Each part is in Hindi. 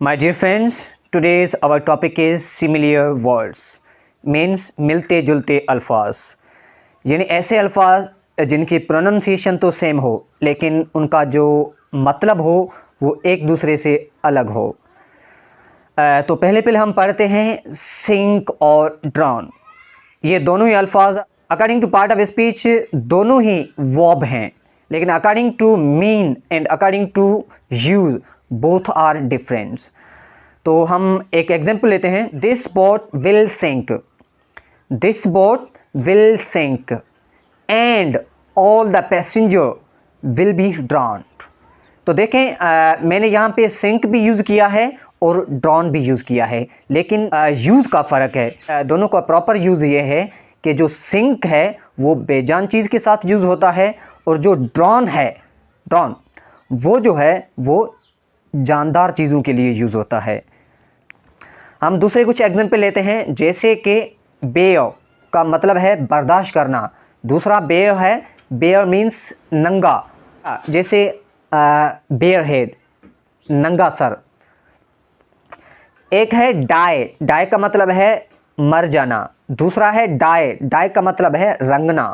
My dear friends, today's our topic is similar words, means मिलते जुलते अल्फाज, यानी ऐसे अल्फाज जिनकी प्रोनंसिएशन तो सेम हो लेकिन उनका जो मतलब हो वो एक दूसरे से अलग हो। तो पहले हम पढ़ते हैं सिंक और ड्रॉन। ये दोनों ही अल्फाज according to part of speech दोनों ही वर्ब हैं, लेकिन according to mean and according to use both are different. तो हम एक एग्जांपल लेते हैं, this boat will sink, this boat will sink and all the passenger will be drawn. तो देखें मैंने यहाँ पे सिंक भी यूज़ किया है और ड्रॉन भी यूज़ किया है, लेकिन यूज़ का फ़र्क है। दोनों का प्रॉपर यूज़ ये है कि जो सिंक है वो बेजान चीज़ के साथ यूज़ होता है और जो ड्रॉन है, ड्रॉन वो जो है वो जानदार चीज़ों के लिए यूज़ होता है। हम दूसरे कुछ एग्जांपल लेते हैं, जैसे कि बेयर का मतलब है बर्दाश्त करना, दूसरा बेयर है, बेयर मीन्स नंगा, जैसे बेयर हेड नंगा सर। एक है डाई, डाई का मतलब है मर जाना, दूसरा है डाई, डाई का मतलब है रंगना।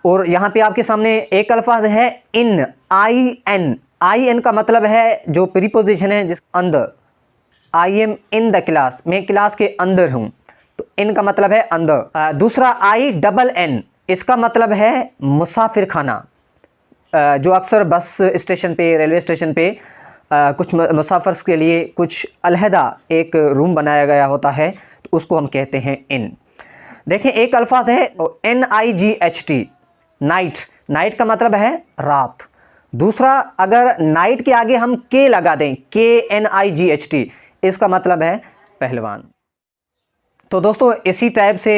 और यहाँ पे आपके सामने एक अल्फाज है इन, आई एन, आई एन का मतलब है जो प्रीपोजिशन है जिस अंदर, I am in the class, मैं क्लास के अंदर हूँ, तो इन का मतलब है अंदर। दूसरा आई डबल एन, इसका मतलब है मुसाफिर खाना, जो अक्सर बस स्टेशन पे, रेलवे स्टेशन पे कुछ मुसाफिर्स के लिए कुछ अलहदा एक रूम बनाया गया होता है, तो उसको हम कहते हैं इन। देखें एक अल्फाज है NIGHT, नाइट, नाइट का मतलब है रात। दूसरा अगर नाइट के आगे हम के लगा दें, KNIGHT, इसका मतलब है पहलवान। तो दोस्तों इसी टाइप से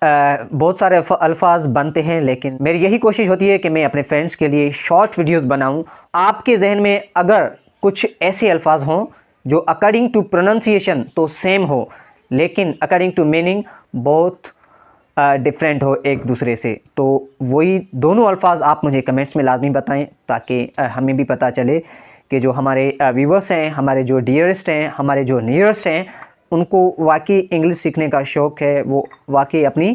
बहुत सारे अल्फाज बनते हैं, लेकिन मेरी यही कोशिश होती है कि मैं अपने फ्रेंड्स के लिए शॉर्ट वीडियोस बनाऊं। आपके जहन में अगर कुछ ऐसे अल्फाज हों जो अकॉर्डिंग टू प्रोनंसिएशन तो सेम हो लेकिन अकॉर्डिंग टू मीनिंग बहुत डिफरेंट हो एक दूसरे से, तो वही दोनों अल्फाज आप मुझे कमेंट्स में लाजमी बताएं, ताकि हमें भी पता चले कि जो हमारे व्यूवर्स हैं, हमारे जो डियरेस्ट हैं, हमारे जो नियरेस्ट हैं, उनको वाकई इंग्लिश सीखने का शौक़ है, वो वाकई अपनी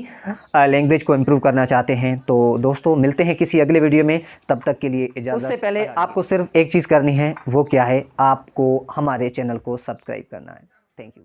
लैंग्वेज को इम्प्रूव करना चाहते हैं। तो दोस्तों मिलते हैं किसी अगले वीडियो में, तब तक के लिए इजाज़त। उससे पहले आपको सिर्फ एक चीज़ करनी है, वो क्या है, आपको हमारे चैनल को सब्सक्राइब करना है। Thank you.